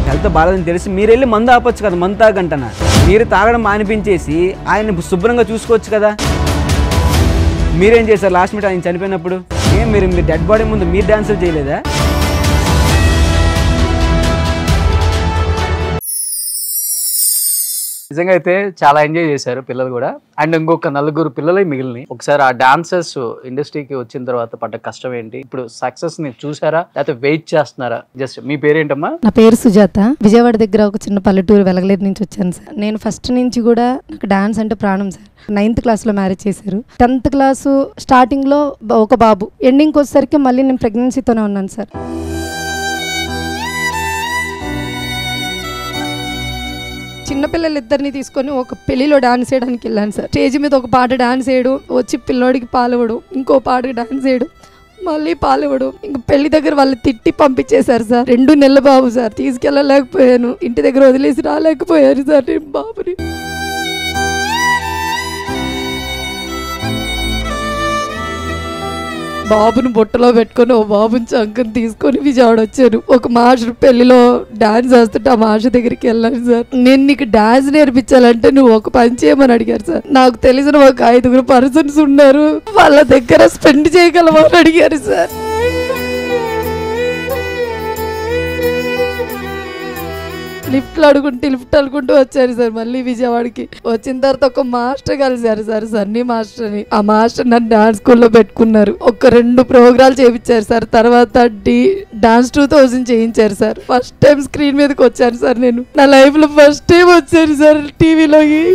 హెల్త్ బాగాలేదని తెలిసి మీరు వెళ్ళి మందు ఆపొచ్చు కదా, మందు తాగంటనా. మీరు తాగడం మానిపించేసి ఆయన శుభ్రంగా చూసుకోవచ్చు కదా. మీరేం చేశారు లాస్ట్ మినిట్ ఆయన చనిపోయినప్పుడు? మీరు డెడ్ బాడీ ముందు మీరు డాన్సులు చేయలేదా? నిజంగా అయితే చాలా ఎంజాయ్ చేశారు పిల్లలు కూడా. అండ్ ఇంకొక 4 పిల్లలే మిగిలినాయి. ఒకసారి ఆ డాన్సర్స్ ఇండస్ట్రీకి వచ్చిన తర్వాత పడ్డ కష్టం ఏంటి, ఇప్పుడు సక్సెస్ ని చూసారా లేకపోతే వెయిట్ చేస్తున్నారా? జస్ట్ మీ పేరేంటమ్మా? నా పేరు సుజాత. విజయవాడ దగ్గర ఒక చిన్న పల్లెటూరు వెలగలేరు నుంచి వచ్చాను సార్. నేను ఫస్ట్ నుంచి కూడా నాకు డాన్స్ అంటే ప్రాణం సార్. 9th క్లాస్లో మ్యారేజ్ చేశారు. 10th క్లాసు స్టార్టింగ్లో ఒక బాబు, ఎండింగ్కి వచ్చేసరికి మళ్ళీ నేను ప్రెగ్నెన్సీతోనే ఉన్నాను సార్. చిన్నపిల్లలిద్దరిని తీసుకొని ఒక పెళ్లిలో డాన్స్ చేయడానికి వెళ్ళాను సార్. స్టేజ్ మీద ఒక పాట డాన్స్ చేయడం, వచ్చి పిల్లోడికి పాలవడం, ఇంకో పాటకి డాన్స్ చేయడం, మళ్ళీ పాలవడం, ఇంక పెళ్లి దగ్గర వాళ్ళు తిట్టి పంపించేశారు సార్. 2 నెలల బాబు సార్, తీసుకెళ్ళలేకపోయాను, ఇంటి దగ్గర వదిలేసి రాలేకపోయాను సార్ నేను బాబుని. బాబుని బుట్టలో పెట్టుకొని ఓ బాబుని చంకని తీసుకొని విజయవాడ వచ్చాను. ఒక మాస్టర్ పెళ్లిలో డాన్స్ వేస్తుంటే ఆ మాస్టర్ దగ్గరికి వెళ్ళాను సార్. నేను నీకు డాన్స్ నేర్పించాలంటే నువ్వు ఒక పని చేయమని అడిగారు సార్. నాకు తెలిసిన ఒక 5 పర్సన్స్ ఉన్నారు, వాళ్ళ దగ్గర స్పెండ్ చేయగలమా అని అడిగారు సార్. లిఫ్ట్ అనుకుంటూ వచ్చారు సార్. మళ్ళీ విజయవాడకి వచ్చిన తర్వాత ఒక మాస్టర్ కలిసారు సార్, సన్నీ మాస్టర్ అని. ఆ మాస్టర్ నన్ను డాన్స్ స్కూల్లో పెట్టుకున్నారు. ఒక 2 ప్రోగ్రాలు చేయించారు సార్. తర్వాత డాన్స్ 2000 చేయించారు సార్. ఫస్ట్ టైం స్క్రీన్ మీదకి వచ్చాను సార్. నేను నా లైఫ్ లో ఫస్ట్ టైం వచ్చాను సార్ టీవీలోకి.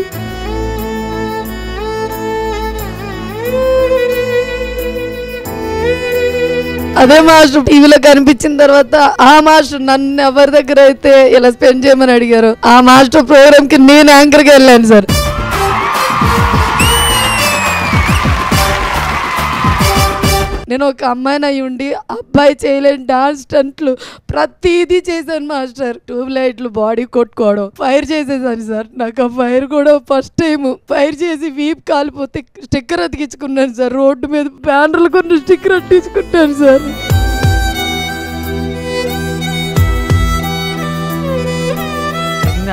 అదే మాస్టర్ టీవీలో కనిపించిన తర్వాత ఆ మాస్టర్ నన్ను ఎవరి దగ్గర అయితే ఇలా స్పెండ్ చేయమని అడిగారు, ఆ మాస్టర్ ప్రోగ్రామ్ కి నేను యాంకర్ గా వెళ్ళాను సార్. నేను ఒక అమ్మాయిని అయి ఉండి అబ్బాయి చేయలేని డాన్స్ స్టంట్లు ప్రతిదీ చేశాను మాస్టర్. ట్యూబ్ లైట్లు బాడీ కొట్టుకోవడం, ఫైర్ చేసేసాను సార్. నాకు ఆ ఫైర్ కూడా ఫస్ట్ టైం ఫైర్ చేసి వీప్ కాలిపోతే స్టిక్కర్ అతికించుకున్నాను సార్. రోడ్డు మీద బ్యానర్లు కొన్ని స్టిక్కర్ అట్టించుకుంటాను సార్.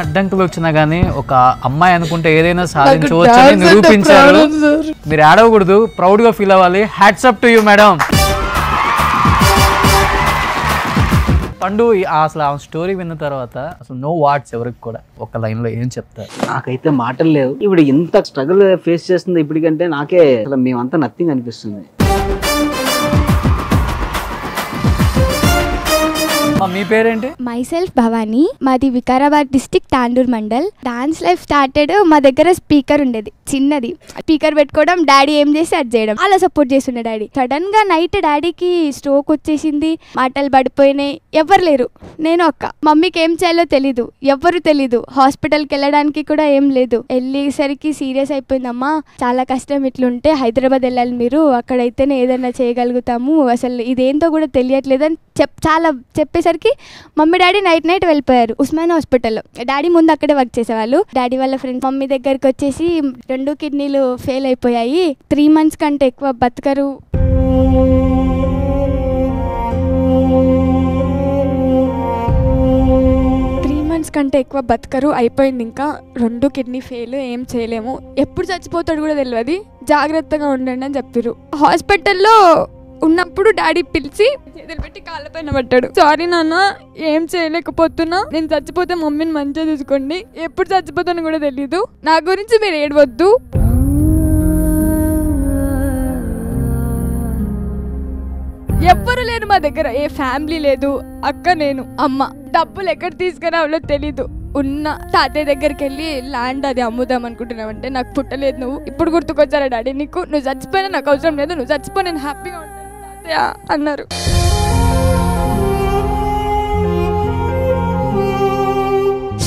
అడ్డంకులు వచ్చినా గానీ ఒక అమ్మాయి అనుకుంటే ఏదైనా సాధించవచ్చు అని నిరూపించారు. మీరు ఆడవకూడదు, ప్రౌడ్ గా ఫీల్ అవ్వాలి. Hats up to you madam. పండు అసలు ఆ స్టోరీ విన్న తర్వాత అసలు నో వాట్స్ ఎవరికి కూడా ఒక లైన్ లో ఏం చెప్తారు? నాకైతే మాటలు లేవు. ఇప్పుడు ఇంత స్ట్రగుల్ ఫేస్ చేస్తుంది ఇప్పటికంటే నాకే అసలు మేమంతా నథింగ్ అనిపిస్తుంది. మీ పేరేంటి? మై సెల్ఫ్ భవానీ, మాది Vikarabad district Tandur mandal. Dance life started మా దగ్గర స్పీకర్ ఉండేది చిన్నది, స్పీకర్ పెట్టుకోవడం, డాడీ ఏం చేసి అది చేయడం, అలా సపోర్ట్ చేస్తుండే డాడీ. సడన్ గా నైట్ డాడీకి స్ట్రోక్ వచ్చేసింది, మాటలు పడిపోయినాయి, ఎవరు లేరు, నేను అక్క. మమ్మీకి ఏం చేయాలో తెలీదు, ఎవ్వరు తెలీదు, హాస్పిటల్కి వెళ్ళడానికి కూడా ఏం లేదు. వెళ్ళేసరికి సీరియస్ అయిపోయిందమ్మా, చాలా కష్టం, ఇట్లుంటే హైదరాబాద్ వెళ్ళాలి మీరు, అక్కడైతేనే ఏదైనా చేయగలుగుతాము, అసలు ఇదేంతో కూడా తెలియట్లేదు అని చాలా చెప్పేసరికి మమ్మీ డాడీ నైట్ వెళ్ళిపోయారు ఉస్మాన్ హాస్పిటల్లో. డాడీ ముందు అక్కడే వర్క్ చేసేవాళ్ళు. డాడీ వాళ్ళ ఫ్రెండ్స్ మమ్మీ దగ్గరికి వచ్చేసి 2 కిడ్నీలు ఫెయిల్ అయిపోయాయి, 3 months కంటే ఎక్కువ బతకరు. కంటే ఎక్కువ బతకరు, అయిపోయింది, ఇంకా 2 కిడ్నీ ఫెయిల్, ఏం చేయలేము, ఎప్పుడు చచ్చిపోతాడు కూడా తెలియదు, జాగ్రత్తగా ఉండండి అని చెప్పారు. హాస్పిటల్లో ఉన్నప్పుడు డాడీ పిలిచి చేతులు పెట్టి కాళ్ళపైన పట్టాడు. సారీ నాన్న, ఏం చేయలేకపోతున్నా, నేను చచ్చిపోతే మమ్మీని మంచిగా చూసుకోండి, ఎప్పుడు చచ్చిపోతాను కూడా తెలీదు, నా గురించి మీరు ఏడవద్దు. ఎవ్వరు లేరు మా దగ్గర, ఏ ఫ్యామిలీ లేదు, అక్క, నేను, అమ్మ. డబ్బులు ఎక్కడ తీసుకురావాలో తెలీదు. ఉన్న తాతయ్య దగ్గరికి వెళ్ళి ల్యాండ్ అది అమ్ముదాం అనుకుంటున్నావంటే, నాకు పుట్టలేదు నువ్వు, ఇప్పుడు గుర్తుకొచ్చారా డాడీ నీకు, నువ్వు చచ్చిపోయినా నాకు అవసరం లేదు, నువ్వు చచ్చిపో, నేను హ్యాపీగా ఉంటాను తాతయ్య అన్నారు.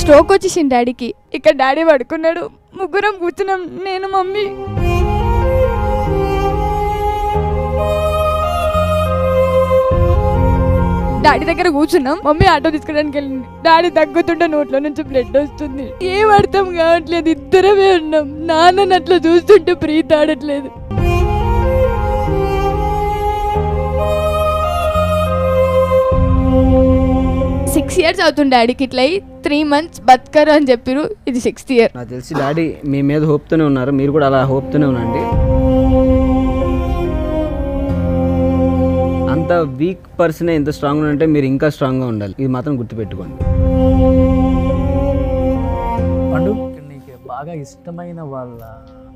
స్ట్రోక్ వచ్చేసింది డాడీకి. ఇక్కడ డాడీ పడుకున్నాడు, ముగ్గురం కూర్చున్నాం, నేను మమ్మీ. డాడీ దగ్గర కూర్చున్నాం, మమ్మీ ఆటో తీసుకోవడానికి వెళ్ళింది. డాడీ తగ్గుతుంటే నోట్లో నుంచి బ్లడ్ వస్తుంది, ఏం అర్థం కావట్లేదు, ఇద్దరమే ఉన్నాం. నాన్నని అట్లా చూస్తుంటే ప్రీతి ఆడట్లేదు. 6 years అవుతుంది డాడీకి ఇట్లా 3 months బతకరు అని చెప్పారు, ఇది 6th year. నాకు తెలిసి డాడీ మీ మీద హోప్తోనే ఉన్నారు, మీరు కూడా అలా హోప్తోనే ఉండండి. అంత వీక్ పర్సనే ఇంత స్ట్రాంగ్ ఉంటే మీరు ఇంకా స్ట్రాంగ్గా ఉండాలి, ఇది మాత్రం గుర్తుపెట్టుకోండి. పండు, నీకు బాగా ఇష్టమైన వాళ్ళ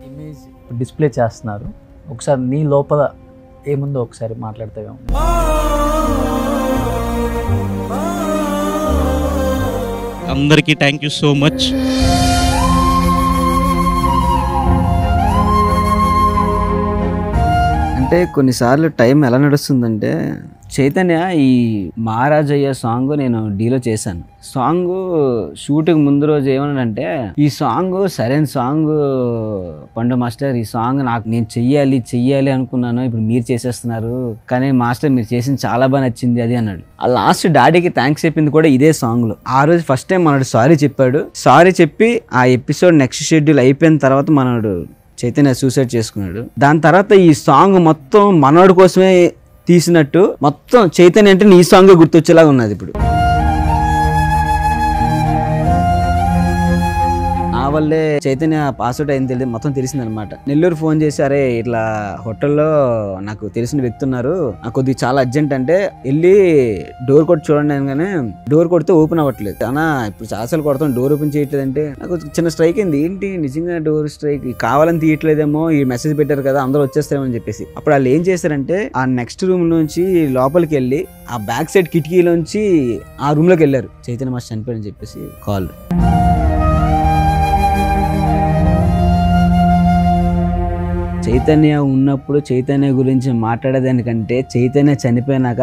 ఇమేజ్ డిస్ప్లే చేస్తున్నారు, ఒకసారి నీ లోపల ఏముందో ఒకసారి మాట్లాడితే. అందరికీ థ్యాంక్ యూ సో మచ్. అంటే కొన్నిసార్లు టైం ఎలా నడుస్తుందంటే, చైతన్య ఈ మహారాజయ్య సాంగ్ నేను డీలో చేశాను. సాంగ్ షూటింగ్ ముందు రోజు ఏమన్నానంటే, ఈ సాంగ్ సరైన సాంగ్ పండు మాస్టర్, ఈ సాంగ్ నాకు నేను చెయ్యాలి అనుకున్నాను, ఇప్పుడు మీరు చేసేస్తున్నారు, కానీ మాస్టర్ మీరు చేసింది చాలా బాగా నచ్చింది అది అన్నాడు. ఆ లాస్ట్ డాడీకి థ్యాంక్స్ చెప్పింది కూడా ఇదే సాంగ్లో. ఆ రోజు ఫస్ట్ టైం మనోడు సారీ చెప్పాడు. సారీ చెప్పి ఆ ఎపిసోడ్ నెక్స్ట్ షెడ్యూల్ అయిపోయిన తర్వాత మనోడు చైతన్య సూసైడ్ చేసుకున్నాడు. దాని తర్వాత ఈ సాంగ్ మొత్తం మనోడి కోసమే తీసినట్టు మొత్తం చైతన్య అంటే ఈ సాంగ్ గుర్తొచ్చేలాగా ఉన్నది. ఇప్పుడు నా వల్లే చైతన్య పాస్అవుట్ అయింది తెలియదు, మొత్తం తెలిసింది అనమాట. నెల్లూరు ఫోన్ చేసి, అరే ఇట్లా హోటల్లో నాకు తెలిసిన వ్యక్తి ఉన్నారు, నాకు కొద్దిగా చాలా అర్జెంట్ అంటే, వెళ్ళి డోర్ కొట్టి చూడండి అనగానే డోర్ కొడితే ఓపెన్ అవ్వట్లేదు. అన్నా ఇప్పుడు చాలాసార్లు కొడతాం, డోర్ ఓపెన్ చేయట్లేదు అంటే నాకు చిన్న స్ట్రైక్ అయింది. ఏంటి నిజంగా డోర్ స్ట్రైక్, కావాలని తీయట్లేదేమో, ఈ మెసేజ్ పెట్టారు కదా అందరూ వచ్చేస్తారేమని చెప్పేసి. అప్పుడు వాళ్ళు ఏం చేశారంటే, ఆ నెక్స్ట్ రూమ్ నుంచి లోపలికి వెళ్ళి ఆ బ్యాక్ సైడ్ కిటికీలోంచి ఆ రూమ్ లోకి వెళ్ళారు. చైతన్య మాస్టర్ చనిపోయారని చెప్పేసి కాల్. చైతన్య ఉన్నప్పుడు చైతన్య గురించి మాట్లాడేదానికంటే, చైతన్య చనిపోయినాక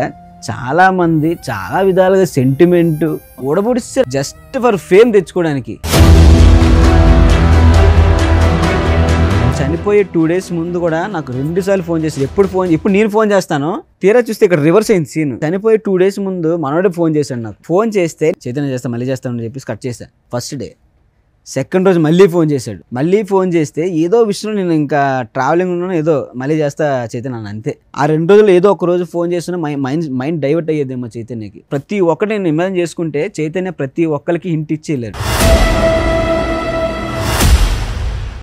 చాలా మంది చాలా విధాలుగా సెంటిమెంట్ ఓడబొడిస్తారు జస్ట్ ఫర్ ఫేమ్ తెచ్చుకోవడానికి. చనిపోయే 2 days ముందు కూడా నాకు 2 సార్లు ఫోన్ చేశారు. ఇప్పుడు నేను ఫోన్ చేస్తాను, తీరా చూస్తే ఇక్కడ రివర్స్ అయింది సీన్. చనిపోయే 2 days ముందు మనోడే ఫోన్ చేశాడు నాకు. ఫోన్ చేస్తే చైతన్య చేస్తా మళ్ళీ చేస్తానని చెప్పేసి కట్ చేశాను ఫస్ట్ డే. సెకండ్ రోజు మళ్ళీ ఫోన్ చేశాడు. మళ్ళీ ఫోన్ చేస్తే ఏదో విషయంలో నేను ఇంకా ట్రావెలింగ్ ఉన్నాను, ఏదో మళ్ళీ చేస్తా చైతన్య అంతే. ఆ 2 రోజులు ఏదో ఒక రోజు ఫోన్ చేస్తున్నా మైండ్ డైవర్ట్ అయ్యేదేమో చైతన్యకి. ప్రతి ఒక్కటి నేను ఇమాజిన్ చేసుకుంటే చైతన్య ప్రతి ఒక్కరికి హింట్ ఇచ్చి వెళ్ళాడు.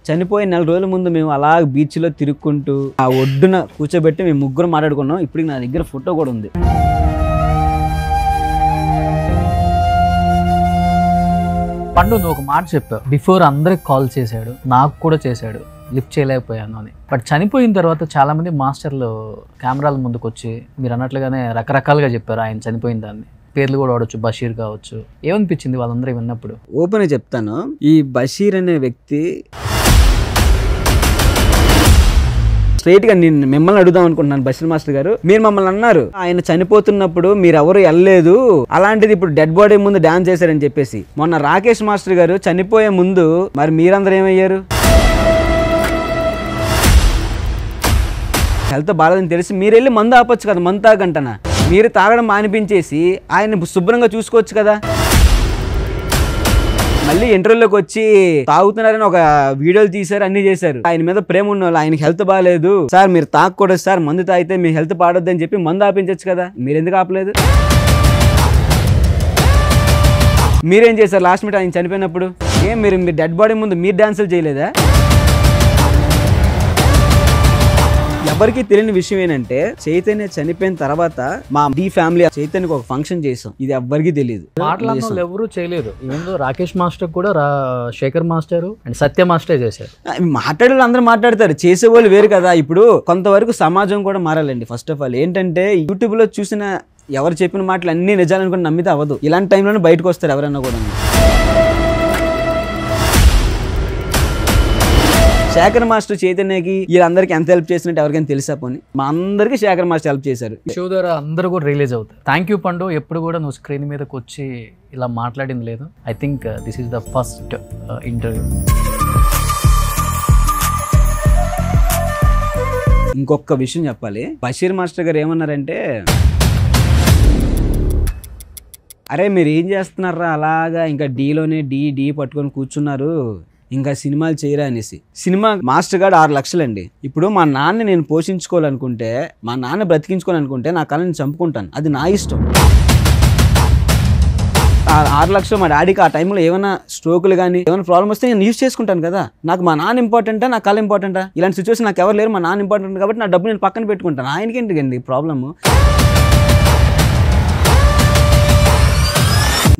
చనిపోయే 4 రోజుల ముందు మేము అలా బీచ్లో తిరుక్కుంటూ ఆ ఒడ్డున కూర్చోబెట్టి మేము ముగ్గురు మాట్లాడుకున్నాం. ఇప్పుడు నా దగ్గర ఫోటో కూడా ఉంది. పండు నువ్వు ఒక మాట చెప్పావు, బిఫోర్ అందరికి కాల్ చేశాడు, నాకు కూడా చేశాడు, లిఫ్ట్ చేయలేకపోయాను అని. బట్ చనిపోయిన తర్వాత చాలా మంది మాస్టర్లు కెమెరాల ముందుకు వచ్చి మీరు అన్నట్లుగానే రకరకాలుగా చెప్పారు ఆయన చనిపోయిన దాన్ని. పేర్లు కూడా వాడచ్చు, బషీర్ కావచ్చు. ఏమనిపించింది వాళ్ళందరూ విన్నప్పుడు? ఓపెన్ గా చెప్తాను, ఈ బషీర్ అనే వ్యక్తి స్ట్రైట్ గా నేను మిమ్మల్ని అడుగుదాం అనుకుంటున్నాను. బషీర్ మాస్టర్ గారు, మీరు మమ్మల్ని అన్నారు ఆయన చనిపోతున్నప్పుడు మీరు ఎవరు వెళ్ళలేదు, అలాంటిది ఇప్పుడు డెడ్ బాడీ ముందు డాన్స్ చేశారని చెప్పేసి. మొన్న రాకేష్ మాస్టర్ గారు చనిపోయే ముందు మరి మీరందరూ ఏమయ్యారు? హెల్త్ బాగాలేదని తెలిసి మీరు వెళ్ళి మందు ఆపొచ్చు కదా, మందు తాగంటనా. మీరు తాగడం మానిపించేసి ఆయన శుభ్రంగా చూసుకోవచ్చు కదా. మళ్ళీ ఇంటర్వ్యూలోకి వచ్చి తాగుతున్నారని ఒక వీడియోలు తీశారు, అన్ని చేశారు. ఆయన మీద ప్రేమ ఉన్న వాళ్ళు ఆయనకి హెల్త్ బాగాలేదు సార్, మీరు తాగకూడదు సార్, మందు తాగితే మీ హెల్త్ పాడొద్దు అని చెప్పి మందు ఆపించచ్చు కదా. మీరు ఎందుకు ఆపలేదు? మీరేం చేశారు లాస్ట్ మినిట్ ఆయన చనిపోయినప్పుడు? మీరు డెడ్ బాడీ ముందు మీరు డాన్సులు చేయలేదా? ఎవరికి తెలియని విషయం ఏంటంటే చైతన్య చనిపోయిన తర్వాత మా డి ఫ్యామిలీ చైతన్యకి ఒక ఫంక్షన్ చేసాం, ఇది ఎవ్వరికి తెలియదు. మాట్లాడిన ఎవరు చేయలేదు. ఈవెన్ రాకేష్ మాస్టర్ కూడా Shekhar master and Satya master చేశారు. మాట్లాడే అందరూ మాట్లాడతారు, చేసేవాళ్ళు వేరు కదా. ఇప్పుడు కొంతవరకు సమాజం కూడా మారాలండి. ఫస్ట్ ఆఫ్ ఆల్ ఏంటంటే యూట్యూబ్ లో చూసిన ఎవరు చెప్పిన మాటలు అన్ని నిజాలనుకుని నమ్మితే అవ్వదు. ఇలాంటి టైంలోనే బయటకు వస్తారు ఎవరైనా కూడా. శేఖర్ మాస్టర్ చైతన్యకి వీళ్ళందరికీ ఎంత హెల్ప్ చేసినట్టు ఎవరికైనా తెలుసా? పోనీ మా అందరికీ శేఖర్ మాస్టర్ హెల్ప్ చేశారు. షో ద్వారా అందరూ కూడా రిలీజ్ అవుతారు. థ్యాంక్ యూ పండు. ఎప్పుడు కూడా నువ్వు స్క్రీన్ మీదకి వచ్చి ఇలా మాట్లాడింది లేదు. I think this is the first interview. ఇంకొక విషయం చెప్పాలి. బషీర్ మాస్టర్ గారు ఏమన్నారంటే, అరే మీరు ఏం చేస్తున్నారా అలాగా, ఇంకా డీలోనే డీ పట్టుకొని కూర్చున్నారు, ఇంకా సినిమాలు చేయరా అనేసి. సినిమా మాస్టర్ గారు 6 లక్షలండి. ఇప్పుడు మా నాన్న నేను పోషించుకోవాలనుకుంటే, మా నాన్న బ్రతికించుకోవాలనుకుంటే నా కళని చంపుకుంటాను, అది నా ఇష్టం. 6 లక్షలు మా డాడీకి ఆ టైంలో ఏమైనా స్ట్రోకులు కానీ ఏమైనా ప్రాబ్లం వస్తే నేను యూజ్ చేసుకుంటాను కదా. నాకు మా నాన్న ఇంపార్టెంటా, నా కళ ఇంపార్టెంటా? ఇలాంటి సిచ్యువేషన్ నాకు ఎవరు లేరు, మా నాన్న ఇంపార్టెంట్ కాబట్టి నా డబ్బు నేను పక్కన పెట్టుకుంటాను. ఆయనకి ఎందుకండి ప్రాబ్లము?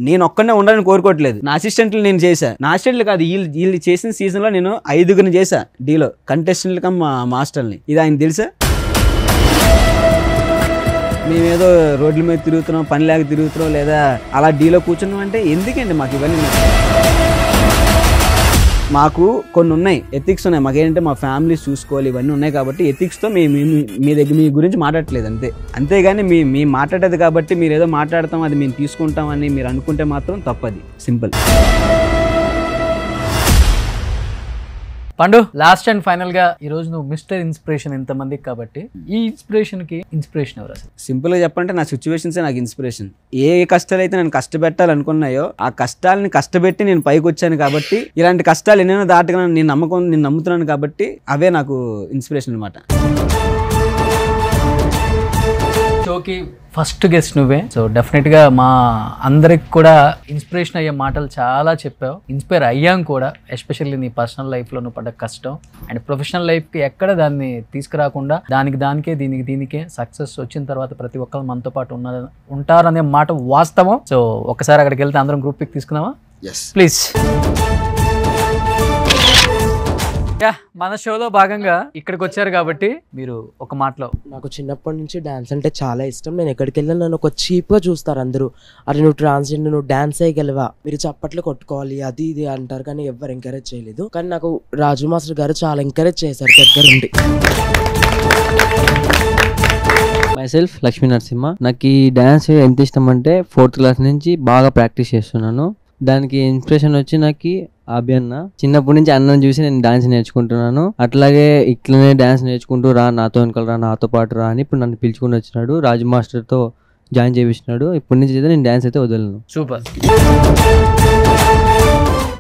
నేను ఒక్కనే ఉండాలని కోరుకోవట్లేదు. నా అసిస్టెంట్లు నేను చేశా, నా అసిస్టెంట్లు కాదు వీళ్ళు చేసిన సీజన్ లో నేను 5గురిని చేశా డీలో, కంటెస్టెంట్లు కమ్ మాస్టర్ని. ఇది ఆయన తెలుసా? మేమేదో రోడ్ల మీద తిరుగుతున్నాం, పని లేక తిరుగుతున్నాం, లేదా అలా డీలో కూర్చున్నాం అంటే ఎందుకండి మాకు ఇవన్నీ? మాకు కొన్ని ఉన్నాయి, ఎథిక్స్ ఉన్నాయి. మాకేంటంటే మా ఫ్యామిలీస్ చూసుకోవాలి, ఇవన్నీ ఉన్నాయి కాబట్టి ఎథిక్స్తో మీ గురించి మాట్లాడట్లేదు అంతే. అంతేగాని మీ మాట్లాడేది కాబట్టి మీరు ఏదో మాట్లాడతాం అది మేము తీసుకుంటామని మీరు అనుకుంటే మాత్రం తప్పది. సింపుల్. పండు, లాస్ట్ అండ్ ఫైనల్ గా ఈ రోజు నువ్వు మిస్టర్ ఇన్స్పిరేషన్ ఇంతమందికి కాబట్టి, ఈ ఇన్స్పిరేషన్ కి ఇన్స్పిరేషన్ ఎవరు అసలు? సింపుల్ గా చెప్పంటే నా సిచ్యువేషన్సే నాకు ఇన్స్పిరేషన్. ఏ కష్టాలు అయితే నేను కష్టపెట్టాలనుకున్నాయో ఆ కష్టాలని కష్టపెట్టి నేను పైకి వచ్చాను కాబట్టి, ఇలాంటి కష్టాలు ఎన్నైనా దాటగా నేను నమ్ముతున్నాను కాబట్టి అవే నాకు ఇన్స్పిరేషన్ అనమాట. షోకి ఫస్ట్ గెస్ట్ నువ్వే, సో డెఫినెట్ గా మా అందరికి కూడా ఇన్స్పిరేషన్ అయ్యే మాటలు చాలా చెప్పావు. ఇన్స్పైర్ అయ్యాం కూడా, ఎస్పెషల్లీ నీ పర్సనల్ లైఫ్ లో నువ్వు పడ్డ కష్టం అండ్ ప్రొఫెషనల్ లైఫ్ కి ఎక్కడ దాన్ని తీసుకురాకుండా దానికే దీనికే సక్సెస్ వచ్చిన తర్వాత ప్రతి ఒక్కరు మనతో పాటు ఉంటారనే మాట వాస్తవం. సో ఒకసారి అక్కడికి వెళ్తే అందరం గ్రూప్ పిక్ తీసుకున్నావా? ప్లీజ్. మన షోలో భాగంగా ఇక్కడికి వచ్చారు కాబట్టి మీరు ఒక మాటలో. నాకు చిన్నప్పటి నుంచి డాన్స్ అంటే చాలా ఇష్టం. నేను ఎక్కడికి వెళ్ళినా నన్ను ఒక చీప్ గా చూస్తారు అందరూ. అరే నువ్వు ట్రాన్స్జెండర్, నువ్వు డాన్స్ చేయగలవా, మీరు చప్పట్లు కొట్టుకోవాలి, అది ఇది అంటారు, కానీ ఎవరు ఎంకరేజ్ చేయలేదు. కానీ నాకు రాజు మాస్టర్ గారు చాలా ఎంకరేజ్ చేశారు దగ్గరుండి. మైసెల్ఫ్ లక్ష్మీ నరసింహ. నాకు ఈ డాన్స్ ఎంత ఇష్టం అంటే 4th క్లాస్ నుంచి బాగా ప్రాక్టీస్ చేస్తున్నాను. దానికి ఇన్స్పిరేషన్ వచ్చి నాకు అభి అన్న. చిన్నప్పటి నుంచి అన్నను చూసి నేను డాన్స్ నేర్చుకుంటున్నాను. అట్లాగే ఇట్లనే డాన్స్ నేర్చుకుంటూ రా, నాతో వెనకాల రా, నాతో పాటు రా అని ఇప్పుడు నన్ను పిలుచుకుని వచ్చినాడు. రాజు మాస్టర్తో జాయిన్ చేయించినాడు. ఇప్పటి నుంచి అయితే నేను డాన్స్ అయితే వదలను. సూపర్.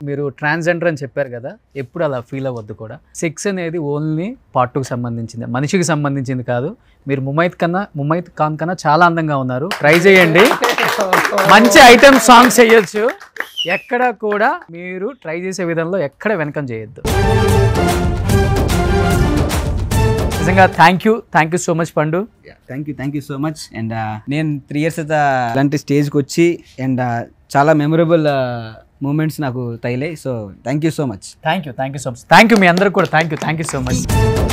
మీరు ట్రాన్స్జెండర్ అని చెప్పారు కదా, ఎప్పుడు అలా ఫీల్ అవ్వద్దు కూడా. సెక్స్ అనేది ఓన్లీ పార్ట్ 2కి సంబంధించింది, మనిషికి సంబంధించింది కాదు. మీరు ముమైత్ ఖాన్ కన్నా చాలా అందంగా ఉన్నారు. ట్రై చేయండి, మంచి ఐటమ్ సాంగ్స్ చేయొచ్చు. ఎక్కడ కూడా మీరు ట్రై చేసే విధంలో ఎక్కడ వెనకం చేయొద్దు. నిజంగా థ్యాంక్ యూ సో మచ్ పండు. Thank you so much. And నేను 3 years అయితే ఇలాంటి స్టేజ్కి వచ్చి అండ్ చాలా మెమరబుల్ మూమెంట్స్ నాకు తగిలాయి. So thank you so much. Thank you so much. Thank you మీ అందరికి కూడా థ్యాంక్ యూ సో మచ్.